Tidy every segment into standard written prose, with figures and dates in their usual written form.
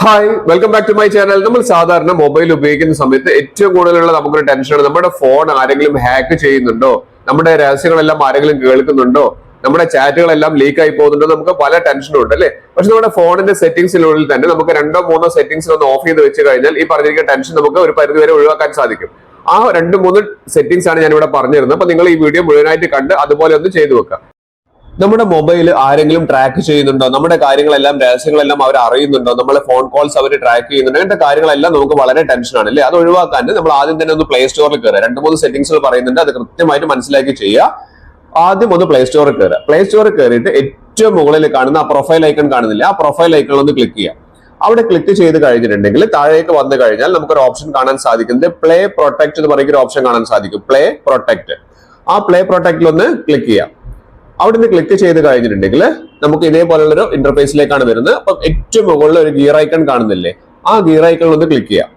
Hi welcome back to my channel. നമ്മൾ സാധാരണ mobile ഉപയോഗിക്കുന്ന സമയത്ത് ഏറ്റവും കൂടുതലുള്ള നമുക്കൊരു ടെൻഷനാണ് നമ്മുടെ ഫോൺ ആരെങ്കിലും ഹാക്ക് ചെയ്യുന്നുണ്ടോ, നമ്മുടെ രഹസ്യങ്ങളെല്ലാം ആരെങ്കിലും കേൾക്കുന്നുണ്ടോ, നമ്മുടെ ചാറ്റുകളെല്ലാം ലീക്ക് ആയി പോകുന്നുണ്ടോ, നമുക്ക് പല ടെൻഷനും ഉണ്ട് അല്ലേ. പക്ഷെ നമ്മുടെ ഫോണിന്റെ സെറ്റിംഗ്സിനുള്ളിൽ തന്നെ നമുക്ക് 2-3 സെറ്റിംഗ്സ് ഒന്ന് ഓഫ് ചെയ്ത് വെച്ച് കഴിഞ്ഞാൽ ഈ പറഞ്ഞിരിക്കുന്ന ടെൻഷൻ നമുക്ക് ഒരു പരിധിവരെ ഒഴിവാക്കാൻ സാധിക്കും. ആ 2-3 സെറ്റിംഗ്സ് ആണ് ഞാൻ ഇവിടെ പറഞ്ഞിരുന്നത്. അപ്പൊ നിങ്ങൾ ഈ വീഡിയോ മുഴുവനായിട്ട് കണ്ട് അതുപോലെ ഒന്ന് ചെയ്തു വെക്കാം. നമ്മുടെ മൊബൈൽ ആരെങ്കിലും ട്രാക്ക് ചെയ്യുന്നുണ്ടോ, നമ്മുടെ കാര്യങ്ങളെല്ലാം രഹസ്യങ്ങളെല്ലാം അവർ അറിയുന്നുണ്ടോ, നമ്മളെ ഫോൺ കോൾസ് അവർ ട്രാക്ക് ചെയ്യുന്നുണ്ടോ, അങ്ങനത്തെ കാര്യങ്ങളെല്ലാം നമുക്ക് വളരെ ടെൻഷനാണ് അല്ലേ. അത് ഒഴിവാക്കാൻ നമ്മൾ ആദ്യം തന്നെ ഒന്ന് പ്ലേ സ്റ്റോറിൽ കയറുക. 2-3 സെറ്റിംഗ്സ് പറയുന്നുണ്ട്, അത് കൃത്യമായിട്ട് മനസ്സിലാക്കി ചെയ്യുക. ആദ്യം ഒന്ന് പ്ലേ സ്റ്റോറിൽ കയറുക. പ്ലേ സ്റ്റോറിൽ കയറിയിട്ട് ഏറ്റവും മുകളിൽ കാണുന്ന ആ പ്രൊഫൈൽ ഐക്കൺ കാണുന്നില്ല, ആ പ്രൊഫൈൽ ഐക്കൺ ഒന്ന് ക്ലിക്ക് ചെയ്യുക. അവിടെ ക്ലിക്ക് ചെയ്ത് കഴിഞ്ഞിട്ടുണ്ടെങ്കിൽ താഴേക്ക് വന്നു കഴിഞ്ഞാൽ നമുക്കൊരു ഓപ്ഷൻ കാണാൻ സാധിക്കുന്നത് പ്ലേ പ്രൊട്ടക്ട് എന്ന് പറയുന്ന ഒരു ഓപ്ഷൻ കാണാൻ സാധിക്കും. Play protect. ആ പ്ലേ പ്രൊട്ടക്റ്റിൽ ഒന്ന് ക്ലിക്ക് ചെയ്യാം. അവിടെ നിന്ന് ക്ലിക്ക് ചെയ്ത് കഴിഞ്ഞിട്ടുണ്ടെങ്കിൽ നമുക്ക് ഇതേപോലുള്ളൊരു ഇന്റർഫേസിലേക്കാണ് വരുന്നത്. അപ്പൊ ഏറ്റവും മുകളിൽ ഒരു ഗിയർ ഐക്കൺ കാണുന്നില്ലേ, ആ ഗിയർ ഐക്കൺ ഒന്ന് ക്ലിക്ക് ചെയ്യാം.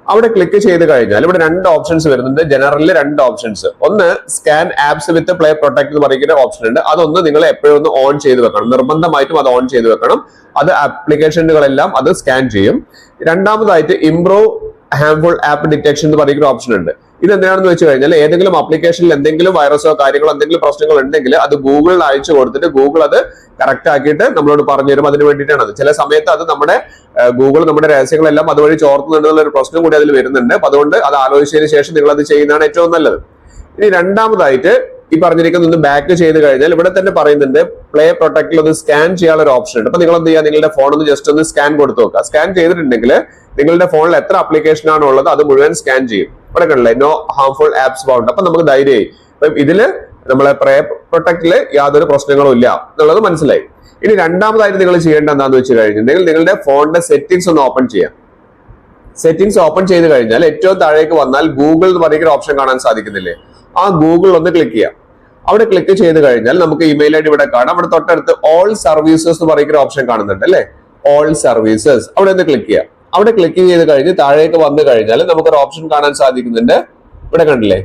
അവിടെ ക്ലിക്ക് ചെയ്ത് കഴിഞ്ഞാൽ ഇവിടെ 2 ഓപ്ഷൻസ് വരുന്നുണ്ട്. ജനറലിൽ 2 ഓപ്ഷൻസ്. ഒന്ന് സ്കാൻ ആപ്സ് വിത്ത് പ്ലേ പ്രൊട്ടക്ട് എന്ന് പറയുന്ന ഓപ്ഷൻ ഉണ്ട്. അതൊന്ന് നിങ്ങൾ എപ്പോഴും ഒന്ന് ഓൺ ചെയ്ത് വെക്കണം, നിർബന്ധമായിട്ടും അത് ഓൺ ചെയ്ത് വെക്കണം. അത് ആപ്ലിക്കേഷനുകളെല്ലാം അത് സ്കാൻ ചെയ്യും. രണ്ടാമതായിട്ട് ഇംപ്രൂവ് ഹാംഫുൾ ആപ്പ് ഡിറ്റക്ഷൻ എന്ന് പറയുന്ന ഓപ്ഷൻ ഉണ്ട്. ഇത് എന്തിനാണെന്ന് വെച്ച് കഴിഞ്ഞാൽ ഏതെങ്കിലും ആപ്ലിക്കേഷനിൽ എന്തെങ്കിലും വൈറസോ കാര്യങ്ങളോ എന്തെങ്കിലും പ്രശ്നങ്ങൾ ഉണ്ടെങ്കിൽ അത് ഗൂഗിളിൽ അയച്ചു കൊടുത്തിട്ട് ഗൂഗിൾ അത് കറക്റ്റ് ആക്കിയിട്ട് നമ്മളോട് പറഞ്ഞു തരും. അതിന് വേണ്ടിയിട്ടാണ് അത്. ചില സമയത്ത് അത് ഗൂഗിൾ നമ്മുടെ രഹസ്യങ്ങളെല്ലാം അതുവഴി ചോർത്തുന്നുണ്ടെന്നുള്ള ഒരു പ്രശ്നം കൂടി അതിൽ വരുന്നുണ്ട്. അപ്പൊ അതുകൊണ്ട് അത് ആലോചിച്ചതിന് ശേഷം നിങ്ങൾ അത് ചെയ്യുന്നതാണ് ഏറ്റവും നല്ലത്. ഇനി രണ്ടാമതായിട്ട് ഈ പറഞ്ഞിരിക്കുന്ന ഒന്ന് ബാക്ക് ചെയ്ത് കഴിഞ്ഞാൽ ഇവിടെ തന്നെ പറയുന്നുണ്ട് പ്ലേ പ്രൊട്ടക്റ്റിൽ ഒന്ന് സ്കാൻ ചെയ്യാനുള്ള ഒരു ഓപ്ഷൻ ഉണ്ട്. അപ്പൊ നിങ്ങൾ എന്ത് ചെയ്യുക, നിങ്ങളുടെ ഫോൺ ഒന്ന് ജസ്റ്റ് ഒന്ന് സ്കാൻ കൊടുത്തു നോക്കുക. സ്കാൻ ചെയ്തിട്ടുണ്ടെങ്കിൽ നിങ്ങളുടെ ഫോണിൽ എത്ര ആപ്ലിക്കേഷൻ ആണോ ഉള്ളത് അത് മുഴുവൻ സ്കാൻ ചെയ്യും. ഇവിടെ കണ്ടില്ലേ, നോ ഹാംഫുൾ ആപ്സ് ഫൗണ്ട്. അപ്പൊ നമുക്ക് ധൈര്യമായി ഇതില് നമ്മളെ പ്ലേ പ്രൊട്ടക്റ്റില് യാതൊരു പ്രശ്നങ്ങളും ഇല്ല എന്നുള്ളത് മനസ്സിലായി. ഇനി രണ്ടാമതായിട്ട് നിങ്ങൾ ചെയ്യേണ്ട എന്താണെന്ന് വെച്ച് കഴിഞ്ഞിട്ടുണ്ടെങ്കിൽ നിങ്ങളുടെ ഫോണിന്റെ സെറ്റിംഗ്സ് ഒന്ന് ഓപ്പൺ ചെയ്യാം. സെറ്റിംഗ്സ് ഓപ്പൺ ചെയ്ത് കഴിഞ്ഞാൽ ഏറ്റവും താഴേക്ക് വന്നാൽ ഗൂഗിൾ എന്ന് പറയുന്ന ഓപ്ഷൻ കാണാൻ സാധിക്കുന്നില്ലേ, ആ ഗൂഗിൾ ഒന്ന് ക്ലിക്ക് ചെയ്യാം. അവിടെ ക്ലിക്ക് ചെയ്ത് കഴിഞ്ഞാൽ നമുക്ക് ഇമെയിൽ ഐ ഡി ഇവിടെ കാണാം. അവിടെ തൊട്ടടുത്ത് ഓൾ സർവീസസ് എന്ന് പറയുന്ന ഓപ്ഷൻ കാണുന്നുണ്ട് അല്ലെ, ഓൾ സർവീസസ്. അവിടെ ഒന്ന് ക്ലിക്ക് ചെയ്യാം. അവിടെ ക്ലിക്ക് ചെയ്ത് കഴിഞ്ഞ് താഴേക്ക് വന്നു കഴിഞ്ഞാൽ നമുക്കൊരു ഓപ്ഷൻ കാണാൻ സാധിക്കുന്നുണ്ട്. ഇവിടെ കണ്ടില്ലേ,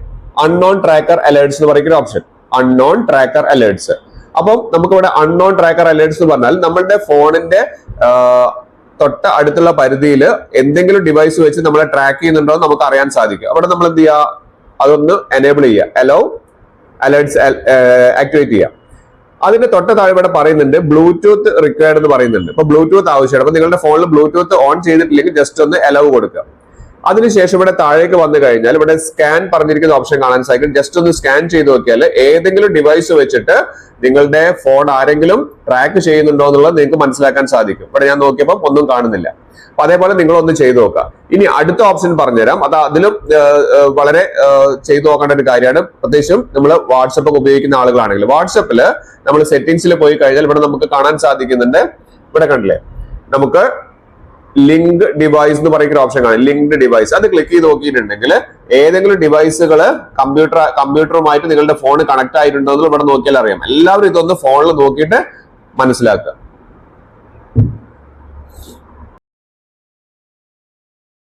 അൺനോൺ ട്രാക്കർ അലേർട്സ് എന്ന് പറയുന്ന ഓപ്ഷൻ, അൺനോൺ ട്രാക്കർ അലേർട്സ്. അപ്പം നമുക്ക് ഇവിടെ അൺനോൺ ട്രാക്കർ അലേർട്സ് എന്ന് പറഞ്ഞാൽ നമ്മുടെ ഫോണിന്റെ തൊട്ട് അടുത്തുള്ള പരിധിയിൽ എന്തെങ്കിലും ഡിവൈസ് വെച്ച് നമ്മളെ ട്രാക്ക് ചെയ്യുന്നുണ്ടോ എന്ന് നമുക്ക് അറിയാൻ സാധിക്കും. അവിടെ നമ്മൾ എന്ത് ചെയ്യുക, അതൊന്ന് എനേബിൾ ചെയ്യുക, അലോ അലേർട്സ് ആക്ടിവേറ്റ് ചെയ്യുക. അതിന്റെ തൊട്ട് താഴെ ഇവിടെ പറയുന്നുണ്ട് ബ്ലൂടൂത്ത് റിക്വയർഡ് എന്ന് പറയുന്നുണ്ട്. അപ്പൊ ബ്ലൂടൂത്ത് ആവശ്യമാണ്. അപ്പൊ നിങ്ങളുടെ ഫോണിൽ ബ്ലൂടൂത്ത് ഓൺ ചെയ്തിട്ടില്ലെങ്കിൽ ജസ്റ്റ് ഒന്ന് അലോ കൊടുക്കുക. അതിനുശേഷം ഇവിടെ താഴേക്ക് വന്നു കഴിഞ്ഞാൽ ഇവിടെ സ്കാൻ പറഞ്ഞിരിക്കുന്ന ഓപ്ഷൻ കാണാൻ സാധിക്കും. ജസ്റ്റ് ഒന്ന് സ്കാൻ ചെയ്ത് നോക്കിയാൽ ഏതെങ്കിലും ഡിവൈസ് വെച്ചിട്ട് നിങ്ങളുടെ ഫോൺ ആരെങ്കിലും ട്രാക്ക് ചെയ്യുന്നുണ്ടോ എന്നുള്ളത് നിങ്ങൾക്ക് മനസ്സിലാക്കാൻ സാധിക്കും. ഇവിടെ ഞാൻ നോക്കിയപ്പോൾ ഒന്നും കാണുന്നില്ല. അപ്പൊ അതേപോലെ നിങ്ങളൊന്ന് ചെയ്തു നോക്കുക. ഇനി അടുത്ത ഓപ്ഷൻ പറഞ്ഞുതരാം. അത് അതിലും വളരെ ചെയ്തു നോക്കേണ്ട ഒരു കാര്യമാണ്. പ്രത്യേകിച്ചും നമ്മൾ വാട്സപ്പ് ഒക്കെ ഉപയോഗിക്കുന്ന ആളുകളാണെങ്കിൽ വാട്സപ്പിൽ നമ്മൾ സെറ്റിംഗ്സിൽ പോയി കഴിഞ്ഞാൽ ഇവിടെ നമുക്ക് കാണാൻ സാധിക്കുന്നുണ്ട്. ഇവിടെ കണ്ടില്ലേ, നമുക്ക് ലിങ്ക് ഡിവൈസ് എന്ന് പറയുന്ന ഓപ്ഷൻ കാണാം, ലിങ്ക്ഡ് ഡിവൈസ്. അത് ക്ലിക്ക് ചെയ്ത് നോക്കിയിട്ടുണ്ടെങ്കിൽ ഏതെങ്കിലും ഡിവൈസുകൾ കമ്പ്യൂട്ടറുമായിട്ട് നിങ്ങളുടെ ഫോൺ കണക്ട് ആയിട്ടുണ്ടോ എന്ന് ഇവിടെ നോക്കിയാൽ അറിയാം. എല്ലാവരും ഇതൊന്ന് ഫോണിൽ നോക്കിയിട്ട് മനസ്സിലാക്കുക.